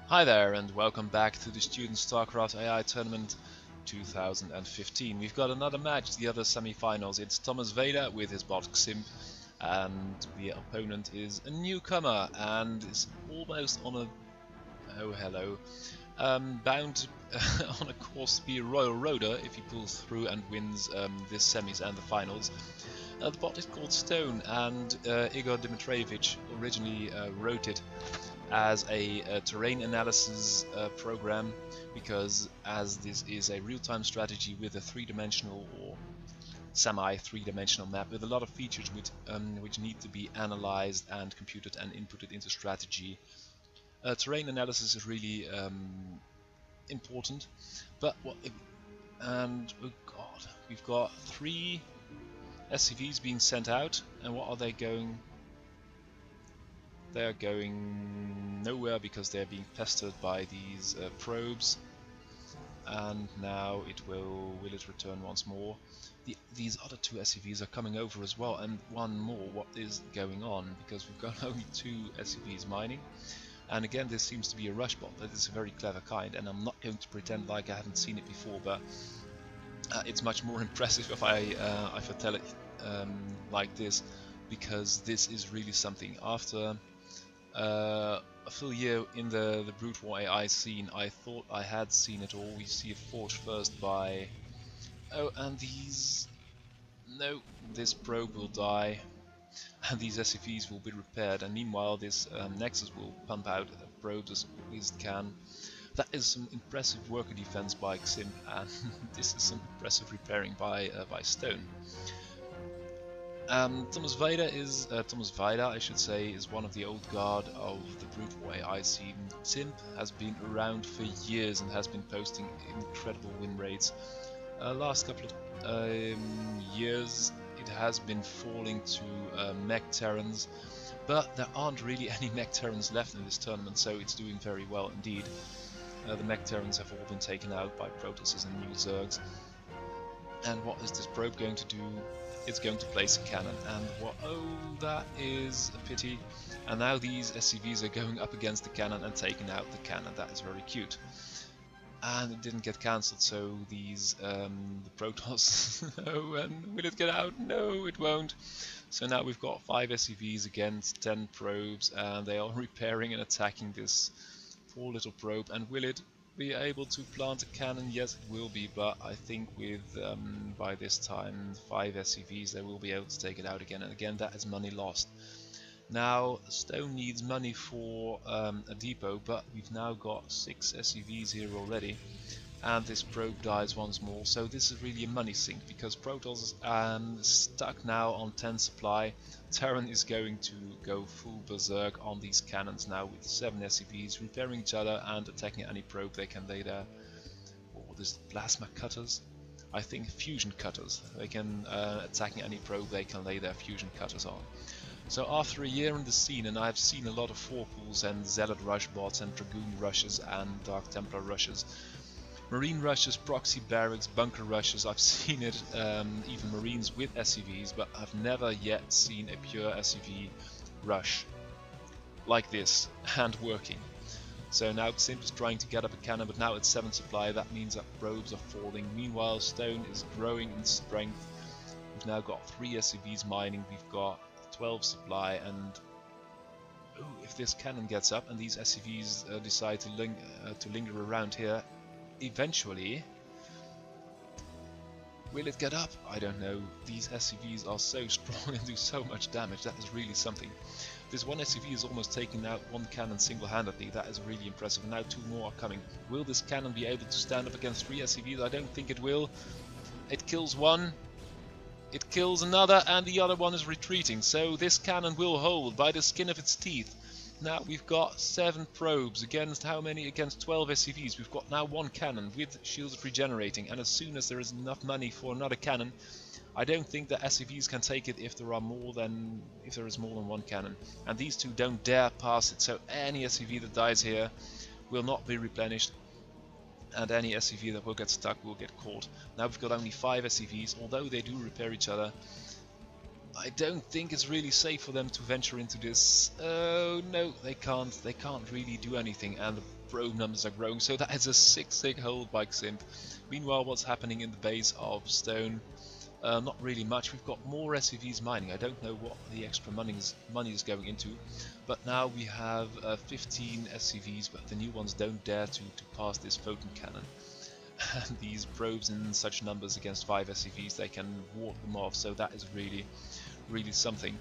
Hi there and welcome back to the Student StarCraft AI Tournament 2015. We've got another match, the other semi-finals. It's Thomas Vader with his bot Ximp, and the opponent is a newcomer and is almost on a bound on a course to be a Royal Roader if he pulls through and wins this semis and the finals. The bot is called Stone, and Igor Dmitrievich originally wrote it as a terrain analysis program, because as this is a real-time strategy with a three-dimensional or semi-three-dimensional map with a lot of features which need to be analyzed and computed and inputted into strategy. Terrain analysis is really important, but oh god, we've got 3 SCVs being sent out, and what are they going? They're going nowhere because they're being pestered by these probes. And now will it return once more? These other 2 SCVs are coming over as well, and one more. What is going on? Because we've got only 2 SCVs mining. And again, this seems to be a rush bot. That is a very clever kind, and I'm not going to pretend like I haven't seen it before, but it's much more impressive if I tell it like this, because this is really something. After a full year in the Brute War AI scene, I thought I had seen it all. We see a Forge first by... Oh, and these... No, this probe will die, and these SCVs will be repaired, and meanwhile this Nexus will pump out probes as quickly as it can. That is some impressive worker defense by Ximp, and this is some impressive repairing by Stone. Thomas Vader, I should say, is one of the old guard of the Brute War AI scene. Ximp has been around for years and has been posting incredible win rates. Last couple of years it has been falling to Mech Terrans, but there aren't really any Mech Terrans left in this tournament, so it's doing very well indeed. The Mech Terrans have all been taken out by Protosses and new Zergs. And what is this probe going to do? It's going to place a cannon, and that is a pity. And now these SCVs are going up against the cannon and taking out the cannon. That is very cute. And it didn't get cancelled, so these the Protoss. Oh, and will it get out? No, it won't. So now we've got 5 SCVs against 10 probes, and they are repairing and attacking this poor little probe. And will it be able to plant a cannon? Yes, it will be, but I think with by this time 5 SCVs they will be able to take it out again, and again that is money lost. Now Stone needs money for a depot, but we've now got 6 SCVs here already, and this probe dies once more, so this is really a money sink, because Protoss is stuck now on 10 supply. Terran is going to go full berserk on these cannons now with 7 SCVs, repairing each other and attacking any probe they can lay there. What is plasma cutters? I think fusion cutters. They can attacking any probe they can lay their fusion cutters on. So after a year in the scene, and I've seen a lot of Forpools and Zealot rush bots and Dragoon rushes and Dark Templar rushes, Marine rushes, proxy barracks, bunker rushes, I've seen it, even Marines with SCVs, but I've never yet seen a pure SCV rush like this, and working. So now Ximp is trying to get up a cannon, but now it's 7 supply, that means that probes are falling. Meanwhile, Stone is growing in strength. We've now got 3 SCVs mining, we've got 12 supply, and if this cannon gets up and these SCVs decide to linger around here, eventually, will it get up? I don't know. These SCVs are so strong and do so much damage. That is really something. This one SCV is almost taking out 1 cannon single-handedly. That is really impressive. And now 2 more are coming. Will this cannon be able to stand up against 3 SCVs? I don't think it will. It kills one. It kills another, and the other one is retreating. So this cannon will hold by the skin of its teeth. Now we've got 7 probes against how many? Against 12 SCVs. We've got now 1 cannon with shields regenerating, and as soon as there is enough money for another cannon, I don't think that SCVs can take it if there is more than 1 cannon. And these 2 don't dare pass it, so any SCV that dies here will not be replenished, and any SCV that will get stuck will get caught. Now we've got only 5 SCVs, although they do repair each other. I don't think it's really safe for them to venture into this. Oh no, they can't. They can't really do anything, and the probe numbers are growing. So that is a 6-sig hold by Ximp. Meanwhile, what's happening in the base of Stone? Not really much. We've got more SCVs mining. I don't know what the extra money is going into, but now we have 15 SCVs, but the new ones don't dare to pass this photon cannon. And these probes in such numbers against 5 SCVs, they can ward them off. So that is really something.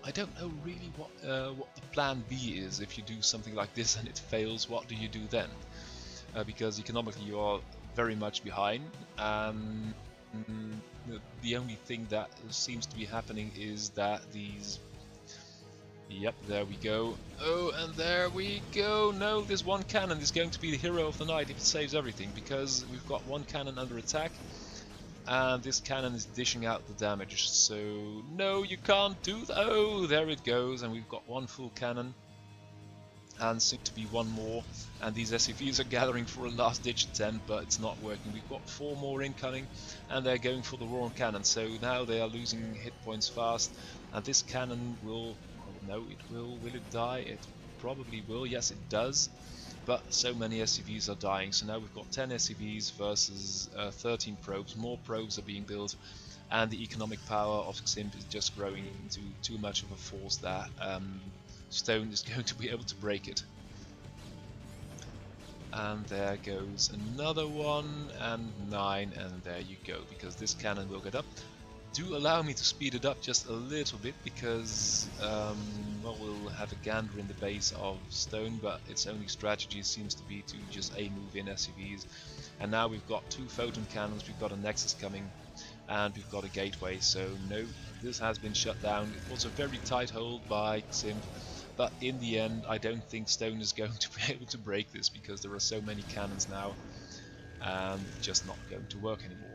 I don't know really what the plan B is if you do something like this and it fails. What do you do then? Because economically you are very much behind. The only thing that seems to be happening is that these... Yep, there we go. Oh, and there we go. No, this one cannon is going to be the hero of the night if it saves everything, because we've got one cannon under attack, and this cannon is dishing out the damage. So, no, you can't do that. Oh, there it goes, and we've got one full cannon, and soon to be one more. And these SCVs are gathering for a last-ditch attempt, but it's not working. We've got 4 more incoming, and they're going for the Ro4 cannon. So now they are losing hit points fast, and this cannon will... No, it will. Will it die? It probably will. Yes, it does. But so many SCVs are dying. So now we've got 10 SCVs versus 13 probes. More probes are being built, and the economic power of Ximp is just growing into too much of a force that Stone is going to be able to break it. And there goes another one, and 9, and there you go, because this cannon will get up. Do allow me to speed it up just a little bit, because well, we'll have a gander in the base of Stone, but its only strategy seems to be to just move in SCVs. And now we've got 2 photon cannons, we've got a Nexus coming, and we've got a gateway. So no, this has been shut down. It was a very tight hold by Ximp, but in the end I don't think Stone is going to be able to break this, because there are so many cannons now, and it's just not going to work anymore.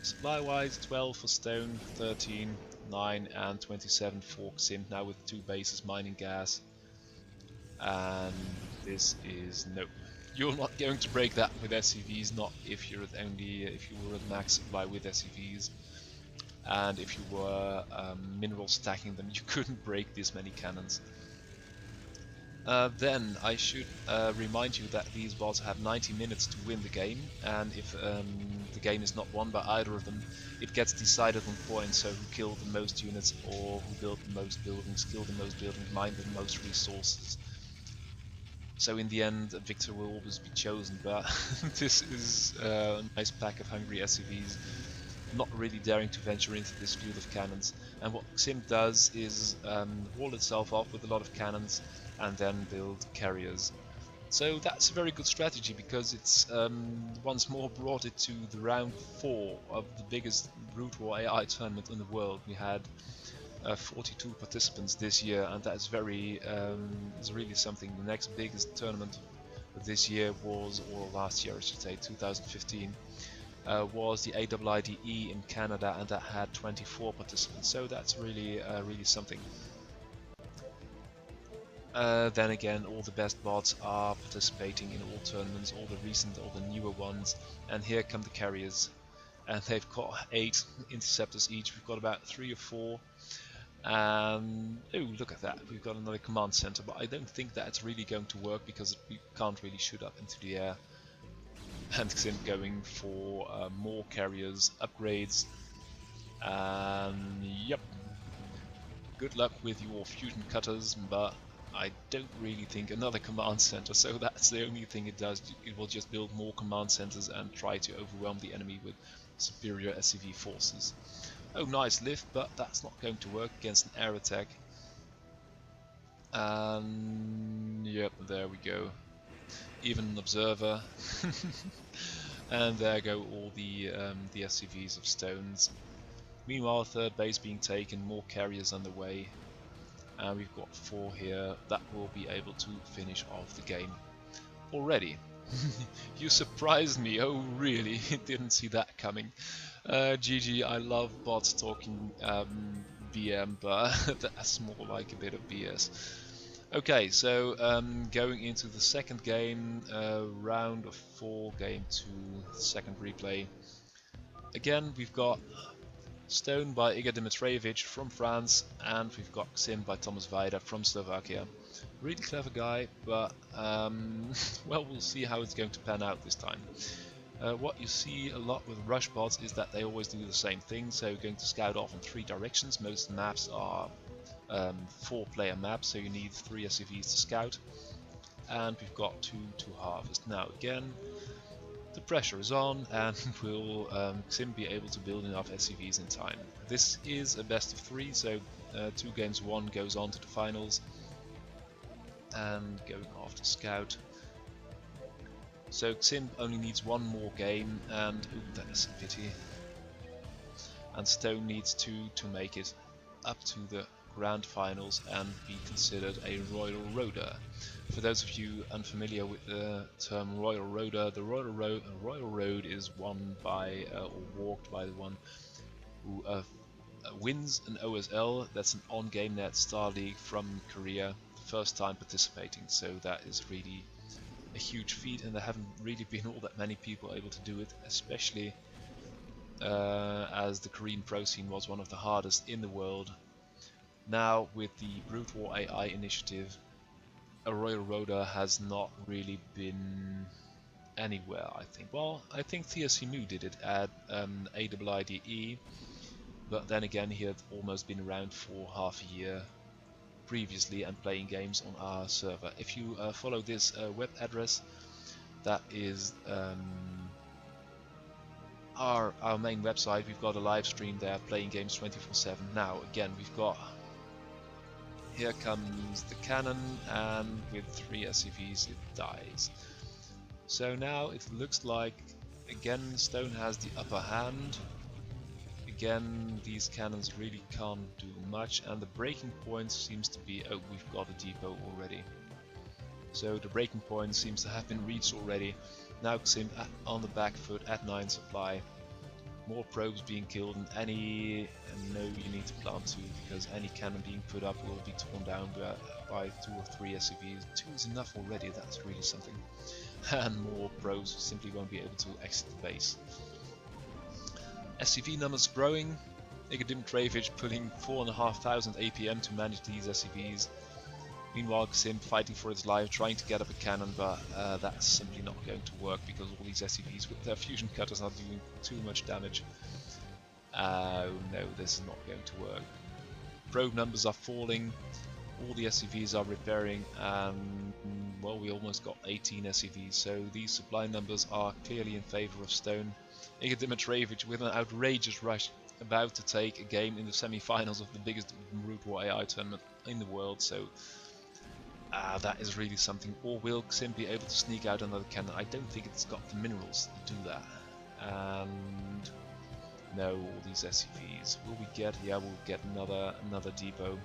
Supply wise, 12 for Stone, 13, 9 and 27 for Ximp, now with 2 bases mining gas. And this is nope. You're not going to break that with SCVs, not if you're at if you were at max supply with SCVs. And if you were mineral stacking them, you couldn't break this many cannons. Then I should remind you that these bots have 90 minutes to win the game, and if the game is not won by either of them, it gets decided on points, so who killed the most units, or who built the most buildings, killed the most buildings, mined the most resources. So in the end, a victor will always be chosen, but this is a nice pack of hungry SCVs, not really daring to venture into this field of cannons. And what Ximp does is wall itself off with a lot of cannons, and then build carriers. So that's a very good strategy, because it's once more brought it to the round 4 of the biggest Ro4 AI tournament in the world. We had 42 participants this year, and that's very is really something. The next biggest tournament of this year was, or last year I should say, 2015, was the AIIDE in Canada, and that had 24 participants. So that's really something. Then again, all the best bots are participating in all tournaments, all the recent, all the newer ones, and here come the carriers, and they've got 8 interceptors each. We've got about 3 or 4, and oh, look at that, we've got another command center, but I don't think that's really going to work, because we can't really shoot up into the air. And Ximp going for more carriers, upgrades, and yep, good luck with your fusion cutters, but I don't really think another command center, so that's the only thing it does. It will just build more command centers and try to overwhelm the enemy with superior SCV forces. Oh, nice lift, but that's not going to work against an air attack. And yep, there we go. Even an observer. And there go all the SCVs of Stones. Meanwhile, 3rd base being taken, more carriers underway. And we've got 4 here that will be able to finish off the game already. You surprised me, oh really? Didn't see that coming. GG, I love bots talking BM, but that's more like a bit of BS. Okay, so going into the second game, round of 4, game 2, second replay. Again, we've got Stone by Igor Dimitrievich from France, and we've got Sim by Thomas Vaida from Slovakia. Really clever guy, but well, we'll see how it's going to pan out this time. What you see a lot with rush bots is that they always do the same thing, so going to scout off in 3 directions. Most maps are 4-player maps, so you need 3 SCVs to scout, and we've got 2 to harvest. Now again, the pressure is on, and will Sim be able to build enough SCVs in time. This is a best of 3, so 2 games 1 goes on to the finals, and going off to scout. So Sim only needs 1 more game, and ooh, that is a pity. And Stone needs 2 to make it up to the grand finals and be considered a Royal Roader. For those of you unfamiliar with the term Royal Roader, the Royal Road is won by or walked by the one who wins an OSL. That's an on-game net Star League from Korea, first time participating. So that is really a huge feat, and there haven't really been all that many people able to do it, especially as the Korean pro scene was one of the hardest in the world. Now with the Brute War AI initiative, a Royal Roader has not really been anywhere, I think. Well, I think TSCMU did it at AIIDE, but then again he had almost been around for half a year previously and playing games on our server. If you follow this web address, that is our main website. We've got a live stream there playing games 24/7. Now again, we've got, here comes the cannon, and with 3 SCVs it dies. So now it looks like again Stone has the upper hand. Again, these cannons really can't do much, and the breaking point seems to be, oh, we've got a depot already. So the breaking point seems to have been reached already. Now Sim on the back foot at 9 supply. More probes being killed, and no, you need to plant 2, because any cannon being put up will be torn down by 2 or 3 SCVs. 2 is enough already, that's really something. And more probes simply won't be able to exit the base. SCV numbers growing. Igor Dimitrievich putting 4,500 APM to manage these SCVs. Meanwhile, Sim fighting for his life, trying to get up a cannon, but that's simply not going to work because all these SCVs with their fusion cutters are doing too much damage. Oh no, this is not going to work. Probe numbers are falling, all the SCVs are repairing, and well, we almost got 18 SCVs, so these supply numbers are clearly in favor of Stone. Igor Dimitrievich with an outrageous rush, about to take a game in the semi-finals of the biggest Brute War AI tournament in the world, so that is really something. Or will Sim be able to sneak out another cannon? I don't think it's got the minerals to do that. And no, all these SCVs. Will we get? Yeah, we'll get another depot.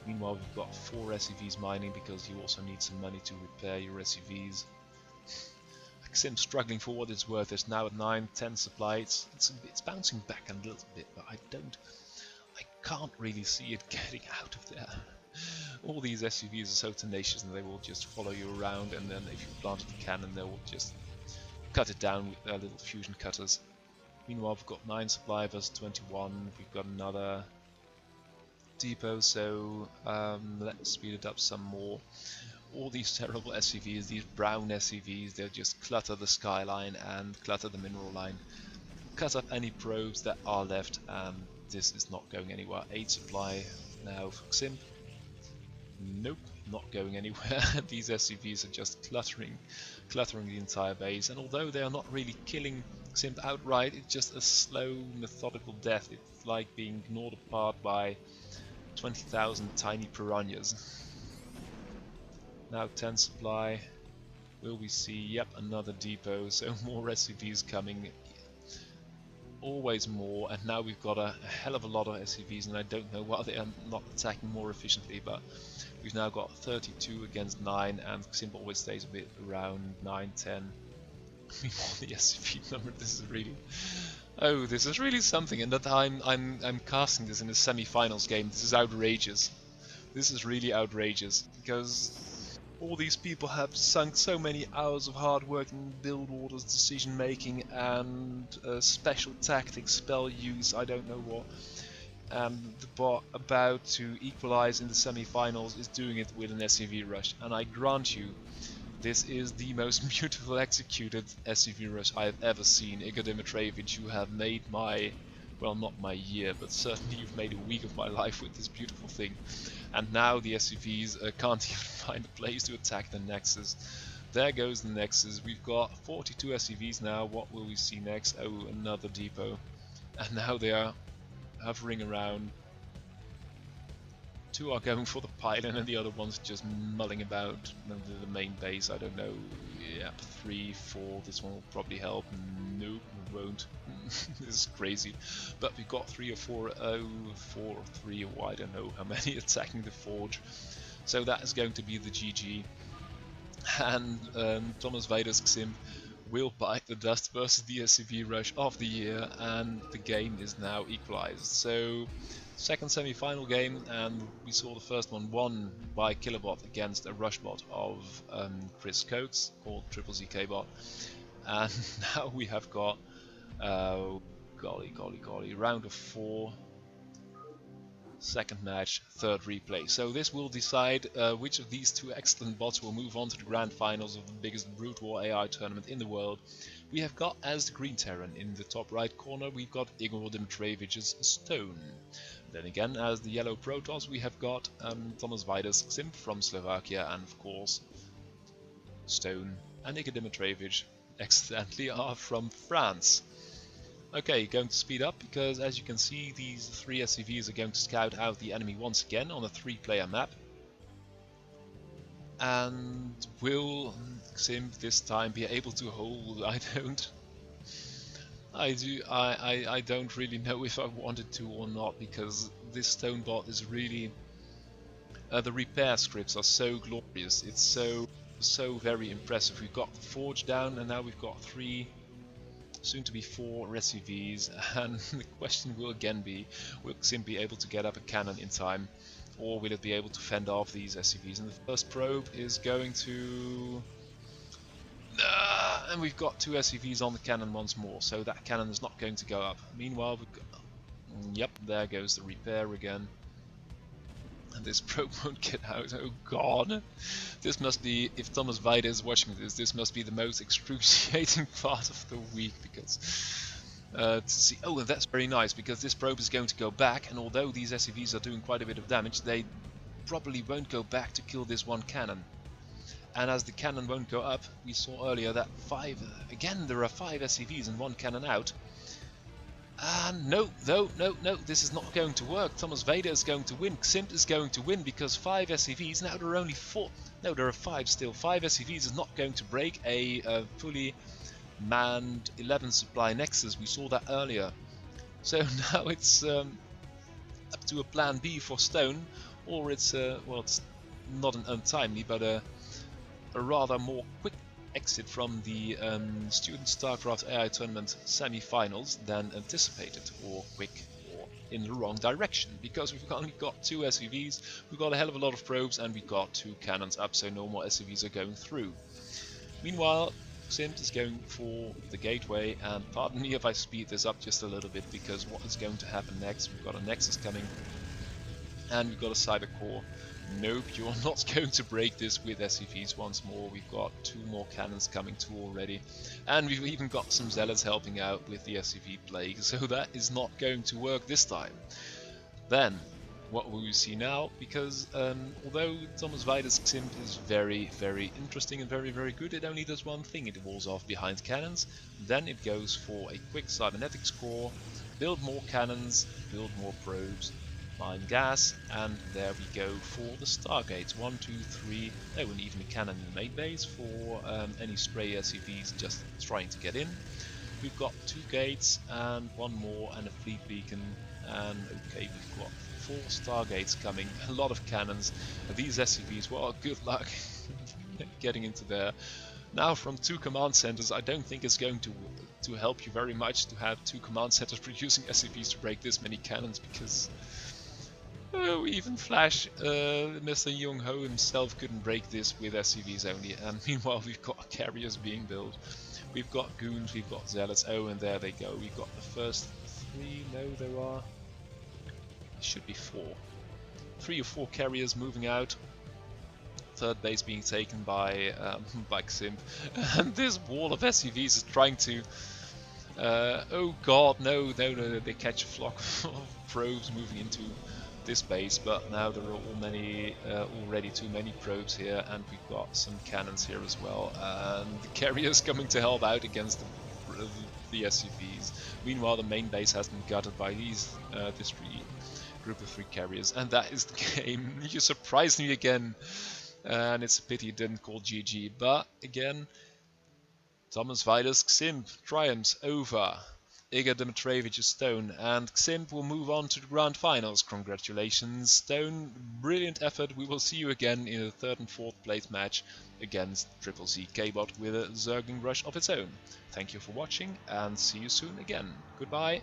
Meanwhile, we've got 4 SCVs mining because you also need some money to repair your SCVs. Sim struggling for what it's worth. It's now at 9-10 supply. It's bouncing back a little bit, but I can't really see it getting out of there. All these SCVs are so tenacious, and they will just follow you around, and then if you plant the cannon, they will just cut it down with their little fusion cutters. Meanwhile, we've got 9 supply versus 21. We've got another depot, so let's speed it up some more. All these terrible SCVs, these brown SCVs, they'll just clutter the skyline and clutter the mineral line, cut up any probes that are left, and this is not going anywhere. 8 supply now for Sim. Nope, not going anywhere. These SCVs are just cluttering the entire base, and although they are not really killing Sim outright, it's just a slow, methodical death. It's like being gnawed apart by 20,000 tiny piranhas. Now 10 supply. Will we see? Yep, another depot, so more SCVs coming. Always more, and now we've got a hell of a lot of SCVs, and I don't know why they are not attacking more efficiently, but we've now got 32 against 9, and Sim always stays a bit around 9-10. The SCV number, this is really something, and that I'm casting this in a semi-finals game. This is outrageous. This is really outrageous, because All these people have sunk so many hours of hard work in build orders, decision making, and special tactics, spell use, I don't know what. And the bot about to equalize in the semi-finals is doing it with an SCV rush. And I grant you, this is the most beautiful executed SCV rush I have ever seen. Igor Dimitrievich, you have made my, well, not my year, but certainly you've made a week of my life with this beautiful thing. And now the SCVs can't even find a place to attack the Nexus. There goes the Nexus. We've got 42 SCVs now. What will we see next? Oh, another depot. And now they are hovering around. 2 are going for the pylon and the other one's just mulling about the main base. I don't know. Yep, 3, 4. This one will probably help. Nope, it won't. This is crazy. But we've got 3 or 4. Oh, 4 or 3. Or I don't know how many attacking the forge. So that is going to be the GG. And Thomas Weider's Ximp will bite the dust versus the SCV rush of the year, and the game is now equalized. So second semi-final game, and we saw the first one won by Killabot against a rush bot of Chris Coates called Triple ZK bot. And now we have got golly, round of 4, second match, third replay. So this will decide which of these 2 excellent bots will move on to the grand finals of the biggest Brood War AI tournament in the world. We have got, as the green Terran in the top right corner, we've got Igor Dimitrievich's Stone. Then again, as the yellow Protoss, we have got Thomas Weider's Ximp from Slovakia, and of course Stone and Igor Dimitrievich accidentally are from France. Okay, going to speed up because as you can see these 3 SCVs are going to scout out the enemy once again on a 3-player map. And will Ximp this time be able to hold? I don't really know if I wanted to or not, because this Stone bot is really the repair scripts are so glorious. It's so very impressive. We've got the forge down and now we've got 3, soon to be 4 SCVs, and the question will again be, will Ximp be able to get up a cannon in time, or will it be able to fend off these SCVs? And the first probe is going to... and we've got 2 SCVs on the cannon once more, so that cannon is not going to go up. Meanwhile, we've got... Yep, there goes the repair again. And this probe won't get out. Oh god. This must be, if Thomas Weider is watching this must be the most excruciating part of the week, because to see, oh, and that's very nice, because this probe is going to go back, and although these SCVs are doing quite a bit of damage, they probably won't go back to kill this one cannon. And as the cannon won't go up, we saw earlier that again there are 5 SCVs and 1 cannon out. No, this is not going to work. Thomas Weider is going to win. Ximp is going to win because 5 SCVs, now there are only 4, no, there are 5 still. 5 SCVs is not going to break a fully manned 11 supply Nexus. We saw that earlier. So now it's up to a plan B for Stone, or it's, well, it's not an untimely, but a rather more quick exit from the Student StarCraft AI Tournament semi-finals than anticipated, or quick, or in the wrong direction, because we've only got 2 SCVs, we've got a hell of a lot of probes, and we've got 2 cannons up, so no more SCVs are going through. Meanwhile, Ximp is going for the gateway, and pardon me if I speed this up just a little bit, because what is going to happen next? We've got a Nexus coming, and we've got a Cyber Core. Nope, you're not going to break this with SCVs once more. We've got 2 more cannons coming too already, and we've even got some Zealots helping out with the SCV Plague, so that is not going to work this time. Then, what will we see now? Because although Thomas Weider's Ximp is very, very interesting and very, very good, it only does one thing: it walls off behind cannons, then it goes for a quick cybernetics core, build more cannons, build more probes, mine gas, and there we go for the Stargates. 1, 2, 3, oh, and even a cannon in the main base for any stray SCVs just trying to get in. We've got 2 gates and 1 more and a fleet beacon, and okay, we've got 4 Stargates coming, a lot of cannons. These SCVs, well, good luck getting into there. Now from 2 command centers, I don't think it's going to help you very much to have 2 command centers producing SCVs to break this many cannons, because Oh, even Flash, Mr. Young Ho himself couldn't break this with SCVs only, and meanwhile we've got carriers being built. We've got goons, we've got zealots. Oh, and there they go. We've got the first three. No, there are. There should be four. 3 or 4 carriers moving out. Third base being taken by by Ximp, and this wall of SCVs is trying to. Oh God, no, no, no! They catch a flock of probes moving into this base, but now there are already too many probes here, and we've got some cannons here as well, and the carriers coming to help out against the SCVs. Meanwhile, the main base has been gutted by this group of 3 carriers, and that is the game. You surprised me again, and it's a pity you didn't call GG, but again, Thomas Vidas Ximp triumphs over Igor Dimitrievich Stone, and Ximp will move on to the grand finals. Congratulations, Stone. Brilliant effort. We will see you again in the 3rd and 4th place match against Triple C K-Bot with a Zergling rush of its own. Thank you for watching, and see you soon again. Goodbye.